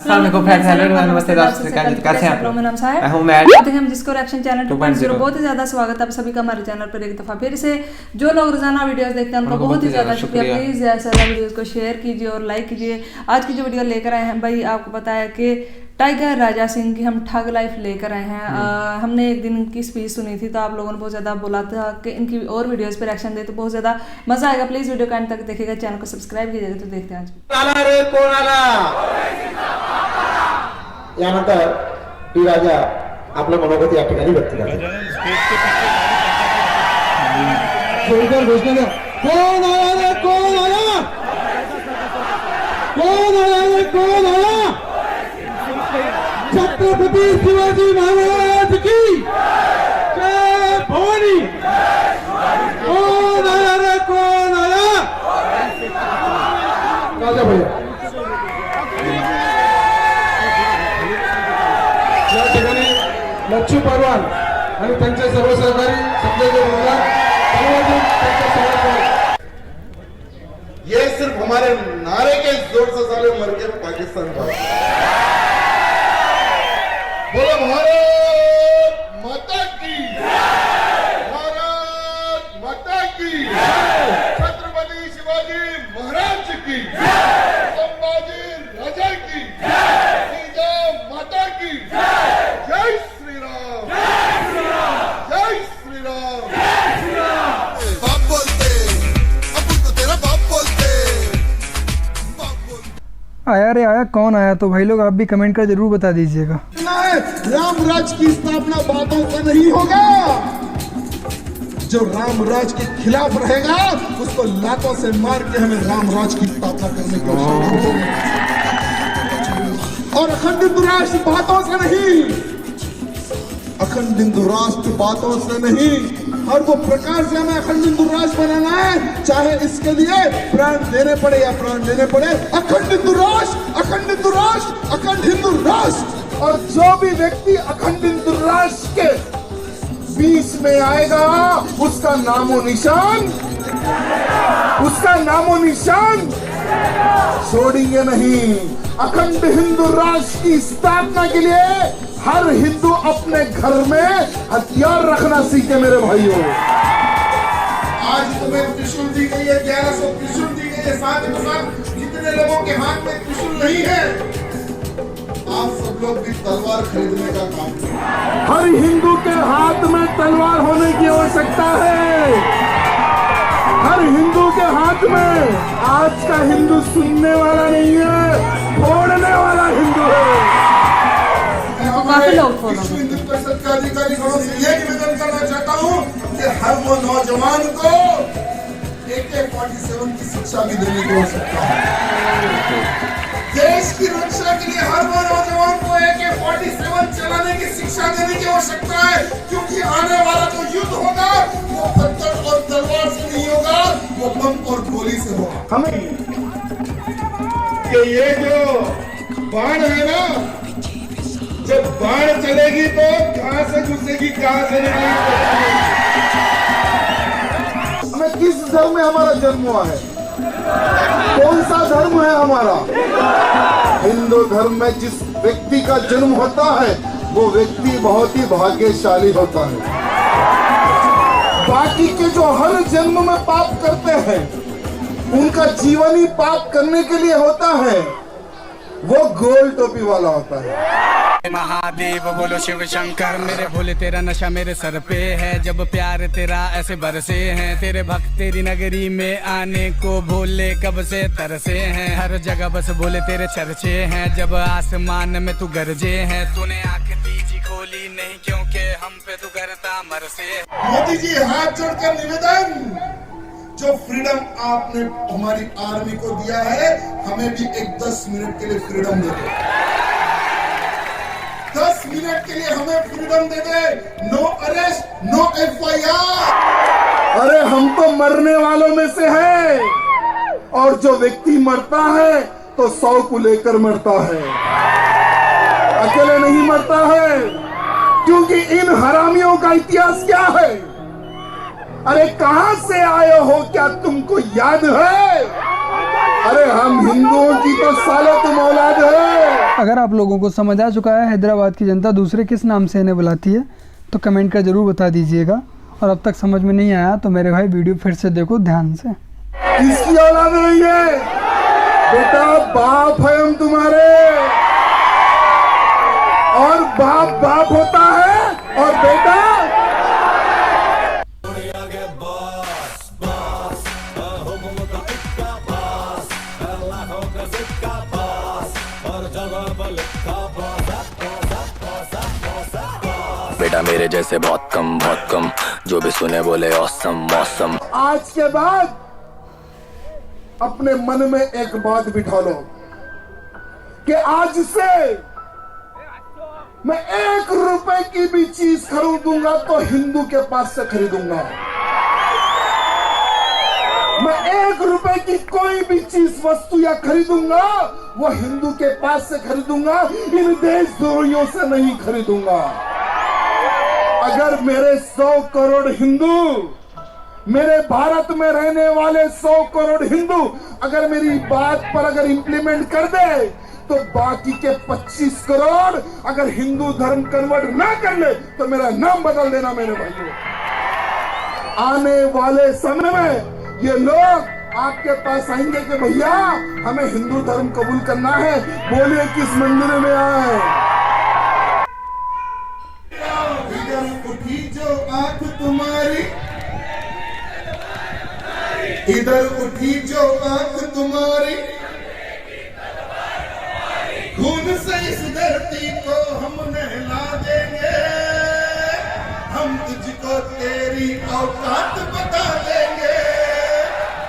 नमस्ते दोस्तों, कैसे हैं आप लोग? मैं हूं मैट। हम जिसको रिएक्शन चैनल 2.0 बहुत ही ज्यादा स्वागत है आप सभी का हमारे चैनल पर एक दफा फिर से। जो लोग रोजाना वीडियोस देखते हैं उनको बहुत ही ज्यादा शुक्रिया। प्लीज ऐसा वीडियोस को शेयर कीजिए और लाइक कीजिए। आज की जो वीडियो लेकर आए हैं भाई, आपको पता है कि टाइगर राजा सिंह की हम ठग लाइफ लेकर आए हैं। हमने एक दिन इनकी स्पीच सुनी थी तो आप लोगों ने बहुत ज्यादा बोला था कि इनकी और वीडियोस पे रिएक्शन दे, तो बहुत ज्यादा मजा आएगा। प्लीज वीडियो को एंड तक देखिएगा, चैनल को सब्सक्राइब कीजिएगा। तो देखते हैं यानंतर टी राजा आपलं मनोगत या ठिकाणी व्यक्त करतात। कोण आया रे, कोण आया, कोण आया रे, कोण आया? छत्रपती शिवाजी महाराज की जय भवानी। कोण आया रे, कोण आया? राजा भैया या ठिकाणी लच्छू परवान आणि त्यांचे सर्व सहकारी ये सिर्फ हमारे नारे के जोर से साले मर के पाकिस्तान का बोलो भारत माता की, भारत माता की, छत्रपति शिवाजी महाराज की, संभाजी राजा की, सीता माता की, जय श्री राम, जय श्री राम। बाप बोलते अब तो तेरा बाप बोलते, बाप बोलते। आया रे आया, कौन आया? तो भाई लोग आप भी कमेंट कर जरूर बता दीजिएगा। राम राज की स्थापना बातों का नहीं होगा। जो राम राज के खिलाफ रहेगा उसको लातों से मार के हमें राम राज की स्थापना करने की आवश्यकता है। और अखंड हिंदू राष्ट्र बातों से नहीं, अखंड हिंदू राष्ट्र बातों से नहीं, हर वो प्रकार से हमें अखंड हिंदू राष्ट्र बनाना है, चाहे इसके लिए प्राण देने पड़े या प्राण लेने पड़े। अखंड हिंदू राष्ट्र, अखंड हिंदू राष्ट्र, अखंड हिंदू राष्ट्र। और जो भी व्यक्ति अखंड हिंदू राष्ट्र के बीच में आएगा उसका नामो निशान, उसका नामो निशान छोड़ेंगे नहीं। अखंड हिंदू राष्ट्र की स्थापना के लिए हर हिंदू अपने घर में हथियार रखना सीखे मेरे भाइयों। आज तुम्हें त्रिशूल दी गई है, 1100 त्रिशूल दी गई है, साथ ही साथ जितने लोगों के हाथ में त्रिशूल नहीं है आप सब लोग भी तलवार खरीदने का काम करें। हर हिंदू के हाथ में तलवार होने की आवश्यकता है। हर हिंदू के हाथ में। आज का हिंदू सुनने वाला नहीं है, फोड़ने वाला हिंदू है। काफी लोग विश्व हिंदू परिषद के अधिकारी गणों से ये निवेदन करना चाहता हूँ कि हर वो नौजवान को AK-47 की शिक्षा भी देने की आवश्यकता है। देश की रक्षा के लिए हर वो नौजवान को AK-47 चलाने की शिक्षा देने की आवश्यकता है, क्योंकि आने वाला जो युद्ध होगा वो पत्थर और तलवार से नहीं होगा, वो बम और गोली से होगा। हमें कि ये जो बाण है ना, जब बाण चलेगी तो कहां से घुसेगी कहां से निकलेगी। हमें किस धर्म में हमारा जन्म हुआ है? कौन सा धर्म है हमारा? हिंदू धर्म में जिस व्यक्ति का जन्म होता है वो व्यक्ति बहुत ही भाग्यशाली होता है। बाकी के जो हर जन्म में पाप करते हैं उनका जीवन ही पाप करने के लिए होता है, वो गोल टोपी वाला होता है। महादेव बोलो शिव शंकर, मेरे भोले तेरा नशा मेरे सर पे है। जब प्यार तेरा ऐसे बरसे हैं, तेरे भक्त तेरी नगरी में आने को भोले कब से तरसे हैं। हर जगह बस भोले तेरे चर्चे हैं, जब आसमान में तू गरजे हैं। तूने आंख तीजी खोली नहीं क्योंकि हम पे तू करता मरसे। मोदी जी हाथ जोड़कर निवेदन, जो फ्रीडम आपने हमारी आर्मी को दिया है हमें भी एक 10 मिनट के लिए फ्रीडम दे दो। 10 मिनट के लिए हमें फ्रीडम दे दे। No arrest, no FIR। अरे हम तो मरने वालों में से हैं, और जो व्यक्ति मरता है तो 100 को लेकर मरता है, अकेले नहीं मरता है। क्योंकि इन हरामियों का इतिहास क्या है? अरे कहां से आए हो, क्या तुमको याद है? अरे हम हिंदुओं की तो सालों तुम औलाद है। अगर आप लोगों को समझ आ चुका है हैदराबाद की जनता दूसरे किस नाम से इन्हें बुलाती है तो कमेंट कर ज़रूर बता दीजिएगा। और अब तक समझ में नहीं आया तो मेरे भाई वीडियो फिर से देखो ध्यान से। इसकी औलाद नहीं है बेटा, बाप है हम तुम्हारे, और बाप बाप होता है और बेटा बेटा मेरे जैसे बहुत कम जो भी सुने बोले ऑसम मौसम। आज के बाद अपने मन में एक बात बिठा लो कि आज से मैं 1 रुपए की भी चीज खरीदूंगा तो हिंदू के पास से खरीदूंगा। मैं 1 रुपए की कोई भी चीज वस्तु या खरीदूंगा वो हिंदू के पास से खरीदूंगा, इन देशद्रोहियों से नहीं खरीदूंगा। अगर मेरे 100 करोड़ हिंदू, मेरे भारत में रहने वाले 100 करोड़ हिंदू अगर मेरी बात पर अगर इंप्लीमेंट कर दे तो बाकी के 25 करोड़ अगर हिंदू धर्म कन्वर्ट ना कर ले तो मेरा नाम बदल देना मेरे भाइयों। आने वाले समय में ये लोग आपके पास आएंगे कि भैया हमें हिंदू धर्म कबूल करना है, बोलिए किस मंदिर में आए। इधर उठी जो आंख तुम्हारी, इधर उठी जो आंख तुम्हारी, खून से इस धरती को हम नहला देंगे, हम तुझको तेरी औकात बता देंगे।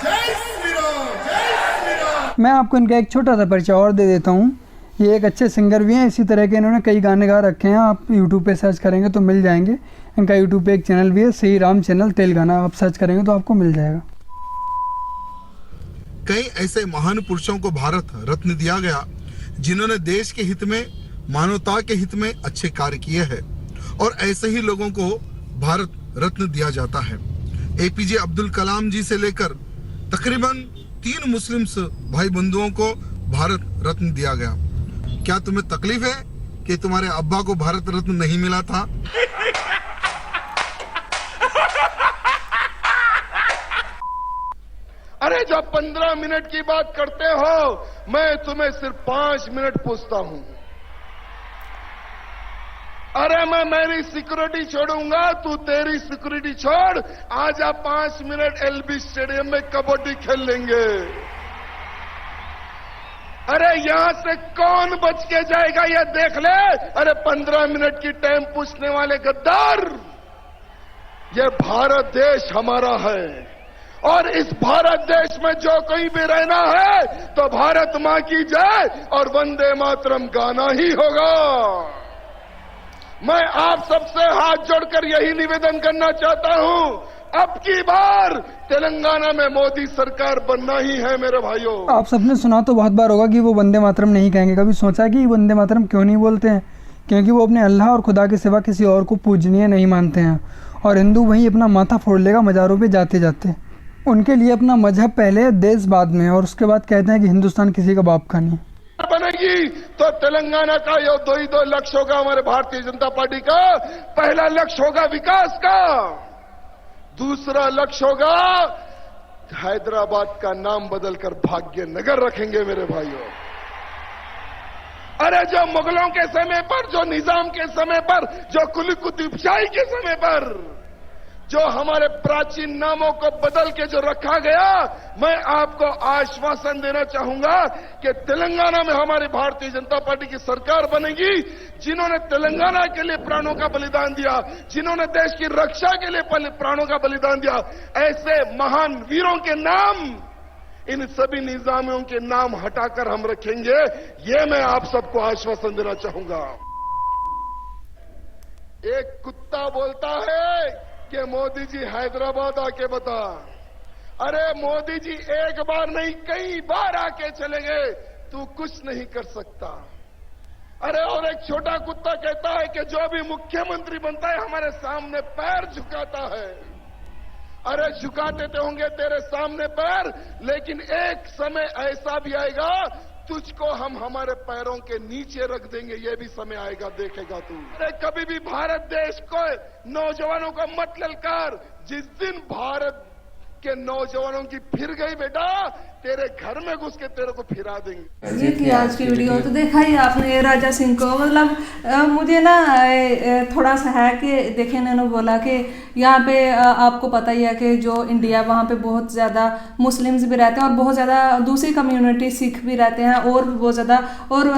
जय श्री राम, जय श्री राम। मैं आपको इनका एक छोटा सा परिचय और दे देता हूँ। ये एक अच्छे सिंगर भी हैं, इसी तरह के इन्होंने कई गाने गा रखे हैं। आप यूट्यूब पे सर्च करेंगे तो मिल जाएंगे। इनका यूट्यूब पे एक चैनल भी है, श्री राम चैनल तेलंगाना, आप सर्च करेंगे तो आपको मिल जाएगा। कई ऐसे महान पुरुषों को भारत रत्न दिया गया जिन्होंने देश के हित में, मानवता के हित में अच्छे कार्य किए हैं, और ऐसे ही लोगों को भारत रत्न दिया जाता है। एपीजे अब्दुल कलाम जी से लेकर तकरीबन 3 मुस्लिम भाई बंधुओं को भारत रत्न दिया गया। क्या तुम्हें तकलीफ है कि तुम्हारे अब्बा को भारत रत्न नहीं मिला था? अरे जब 15 मिनट की बात करते हो, मैं तुम्हें सिर्फ 5 मिनट पूछता हूं। अरे मैं मेरी सिक्योरिटी छोड़ूंगा, तू तेरी सिक्योरिटी छोड़, आजा 5 मिनट एलबी स्टेडियम में कबड्डी खेल लेंगे। अरे यहां से कौन बच के जाएगा ये देख ले। अरे 15 मिनट की टाइम पूछने वाले गद्दार, ये भारत देश हमारा है, और इस भारत देश में जो कोई भी रहना है तो भारत मां की जय और वंदे मातरम गाना ही होगा। मैं आप सबसे हाथ जोड़कर यही निवेदन करना चाहता हूं, अब की बार तेलंगाना में मोदी सरकार बनना ही है मेरे भाइयों। आप सबने सुना तो बहुत बार होगा कि वो वंदे मातरम नहीं कहेंगे। कभी सोचा कि वंदे मातरम क्यों नहीं बोलते हैं? क्योंकि वो अपने अल्लाह और खुदा के सिवा किसी और को पूजनीय नहीं मानते हैं, और हिंदू वहीं अपना माथा फोड़ लेगा मज़ारों पे जाते जाते। उनके लिए अपना मजहब पहले, देश बाद में, और उसके बाद कहते हैं कि हिंदुस्तान किसी का बाप का नहीं। बनेगी तो तेलंगाना का ये 2 लक्ष्य होगा हमारे भारतीय जनता पार्टी का। पहला लक्ष्य होगा विकास का, दूसरा लक्ष्य होगा हैदराबाद का नाम बदलकर भाग्यनगर रखेंगे मेरे भाइयों। अरे जो मुगलों के समय पर, जो निजाम के समय पर, जो कुली कुतुबशाही के समय पर जो हमारे प्राचीन नामों को बदल के जो रखा गया, मैं आपको आश्वासन देना चाहूंगा कि तेलंगाना में हमारी भारतीय जनता पार्टी की सरकार बनेगी। जिन्होंने तेलंगाना के लिए प्राणों का बलिदान दिया, जिन्होंने देश की रक्षा के लिए प्राणों का बलिदान दिया, ऐसे महान वीरों के नाम, इन सभी निजामियों के नाम हटाकर हम रखेंगे। ये मैं आप सबको आश्वासन देना चाहूंगा। एक कुत्ता बोलता है कि मोदी जी हैदराबाद आके बता। अरे मोदी जी एक बार नहीं कई बार आके चले गए, तू कुछ नहीं कर सकता। अरे और एक छोटा कुत्ता कहता है कि जो भी मुख्यमंत्री बनता है हमारे सामने पैर झुकाता है। अरे झुकाते तो होंगे तेरे सामने पैर, लेकिन एक समय ऐसा भी आएगा तुझको हम हमारे पैरों के नीचे रख देंगे, ये भी समय आएगा, देखेगा तू। अरे कभी भी भारत देश को नौजवानों का मत ललकार, जिस दिन भारत के नौजवानों की फिर गई बेटा, तेरे घर में घुस के तेरे को फिरा देंगे। ये थी आज की वीडियो। तो देखा ही आपने राजा सिंह को, मतलब मुझे ना थोड़ा सा है कि देखे इन्होंने बोला कि यहाँ पे आपको पता ही है कि जो इंडिया, वहाँ पे बहुत ज़्यादा मुस्लिम्स भी रहते हैं और बहुत ज़्यादा दूसरी कम्युनिटी सिख भी रहते हैं और बहुत ज़्यादा, और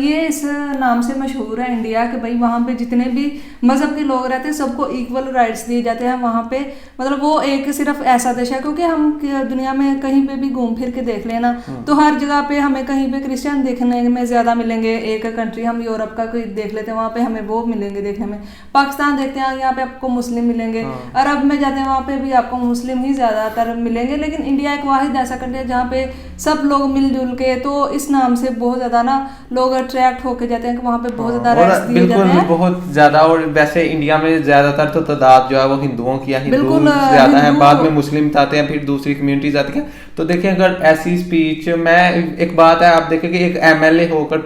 ये इस नाम से मशहूर है इंडिया कि भाई वहाँ पे जितने भी मज़हब के लोग रहते हैं सबको इक्वल राइट्स दिए जाते हैं वहाँ पे। मतलब वो एक सिर्फ ऐसा देश है, क्योंकि हम दुनिया में कहीं पे भी घूम फिर के देख लेना तो हर जगह पे हमें कहीं पे क्रिश्चियन देखने में ज्यादा मिलेंगे। एक कंट्री हम यूरोप का कोई देख लेते हैं, वहाँ पे हमें वो मिलेंगे देखने में। पाकिस्तान देखते हैं, यहाँ पे आपको मुस्लिम मिलेंगे। अरब में जाते हैं, वहाँ पे भी आपको मुस्लिम ही ज्यादातर मिलेंगे। लेकिन इंडिया एक वाहिद ऐसा कंट्री है जहाँ पे सब लोग मिलजुल के, तो इस नाम से बहुत ज्यादा ना लोग अट्रैक्ट होके जाते हैं कि वहाँ पे बहुत ज्यादा राइट्स दिए जाते हैं, बहुत ज्यादा। और वैसे इंडिया में ज्यादातर तो तादाद जो है वो हिंदुओं की है, हिंदू ज्यादा है, बाद में मुस्लिम आते हैं, फिर दूसरी कम्युनिटीज आती है। तो देखिए अगर ऐसी स्पीच में एक बात है, आप देखें कि एक एमएलए होकर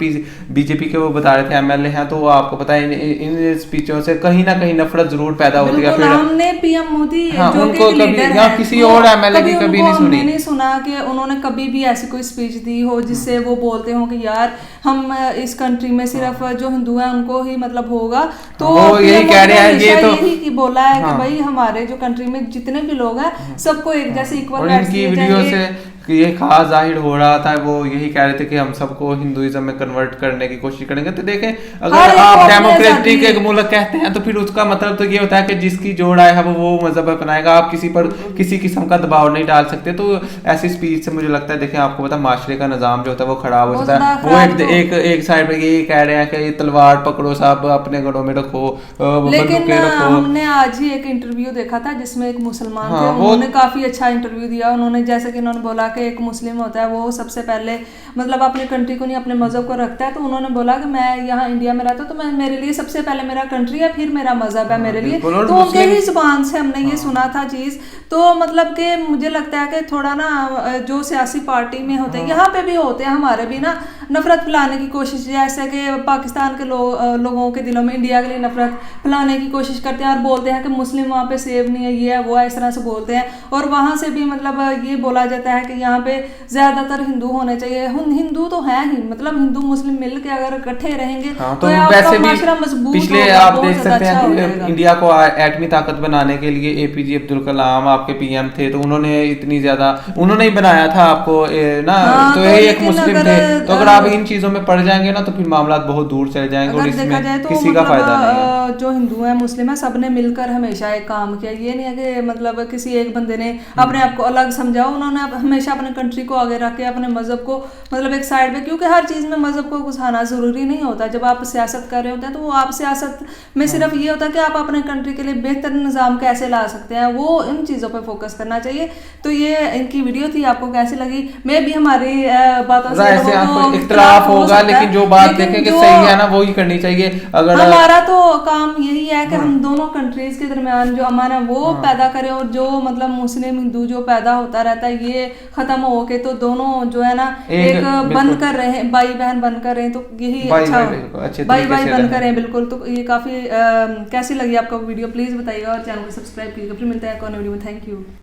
बीजेपी के वो बता रहे थे एमएलए हैं, तो वो आपको पता है इन स्पीचों से कहीं ना कहीं नफरत जरूर पैदा होती है। फिर हमने पीएम मोदी जो उनको कभी या किसी और एमएलए की कभी नहीं सुनी, नहीं सुना कि उन्होंने कभी भी ऐसी कोई स्पीच दी हो जिससे वो बोलते हो कि यार हम इस कंट्री में सिर्फ जो हिंदू हैं उनको ही मतलब होगा। तो वो यही कह रहे हैं, ये तो यही बोला है कि भाई हमारे जो कंट्री में जितने भी लोग हैं सबको एक जैसे इक्वल राइट्स दिए जाएंगे। कि ये खास जाहिर हो रहा था, वो यही कह रहे थे कि हम सबको हिंदुइज्म में कन्वर्ट करने की कोशिश करेंगे। तो देखें अगर आप डेमोक्रेटिक एक मुल्क कहते हैं तो फिर उसका मतलब तो ये होता है कि जिसकी जोड़ आए है वो मजहब अपनाएगा, आप किसी पर किसी किस्म का दबाव नहीं डाल सकते। तो ऐसी स्पीच से मुझे लगता है, देखें आपको पता माशरे का निजाम जो होता है वो खराब हो जाता है। वो एक साइड पे यही कह रहे हैं कि तलवार पकड़ो साहब, अपने घरों में रखो, लेकिन हमने आज ही एक इंटरव्यू देखा था जिसमें एक मुसलमान थे, उन्होंने काफी अच्छा इंटरव्यू दिया। उन्होंने जैसे कि उन्होंने बोला कि एक मुस्लिम होता है वो सबसे पहले मतलब अपने कंट्री को नहीं अपने मजहब को रखता है। तो उन्होंने बोला कि मैं यहाँ इंडिया में रहता हूँ तो मैं मेरे लिए सबसे पहले मेरा कंट्री है, फिर मेरा मजहब है मेरे लिए। तो उनके ही जुबान से हमने ये सुना था चीज। तो मतलब कि मुझे लगता है कि थोड़ा ना जो सियासी पार्टी में होते हैं, यहाँ पे भी होते हैं हमारे भी ना नफरत फैलाने की कोशिश, जैसे कि पाकिस्तान के लोगों के दिलों में इंडिया के लिए नफरत फैलाने की कोशिश करते हैं और बोलते हैं कि मुस्लिम वहाँ पे सेव नहीं है, ये है वो है, इस तरह से बोलते हैं। और वहाँ से भी मतलब ये बोला जाता है कि यहाँ पे ज्यादातर हिंदू होने चाहिए। हिंदू तो है ही, मतलब हिंदू मुस्लिम मिल के अगर इकट्ठे रहेंगे तो वैसे भी मजबूत पिछले आप देख सकते हैं इंडिया को एटमी ताकत बनाने के लिए एपीजे अब्दुल कलाम आपके पीएम थे, तो उन्होंने इतनी ज्यादा उन्होंने ही बनाया था आपको ना। तो ये एक मुस्लिम थे। तो अगर आप इन चीजों में पड़ जाएंगे ना तो फिर मामला बहुत दूर चले जाएंगे और इसमें किसी का फायदा नहीं है। जो हिंदू है मुस्लिम है सबने मिलकर हमेशा एक काम किया। ये नहीं है कि मतलब किसी एक बंदे ने अपने आप को अलग समझा। उन्होंने हमेशा अपने कंट्री को आगे रख के अपने मजहब को मतलब एक साइड पे, क्योंकि हर चीज में मजहब को घुसाना जरूरी नहीं होता। जब आप सियासत कर रहे होते हैं तो वो आप सियासत में सिर्फ ये होता है कि आप अपने कंट्री के लिए बेहतर निजाम कैसे ला सकते हैं, वो इन चीजों पे फोकस करना चाहिए। तो ये इनकी वीडियो थी, आपको कैसी लगी? मैं भी हमारी बातों से इख्तिलाफ होगा, लेकिन जो बात देखें कि सही है ना वो ही करनी चाहिए। अगर हमारा तो काम यही है कि हम दोनों कंट्रीज के दरमियान जो हमारा वो पैदा करें, और जो मतलब मुस्लिम हिंदू जो पैदा होता रहता है ये खत्म हो के तो दोनों जो है ना एक बनकर रहे, भाई बहन बनकर रहे, तो यही अच्छा भाई बनकर रहे बिल्कुल। तो ये काफी कैसी लगी आपको वीडियो प्लीज बताइएगा और चैनल को सब्सक्राइब कीजिएगा। फिर मिलते हैं एक और वीडियो में। Thank you.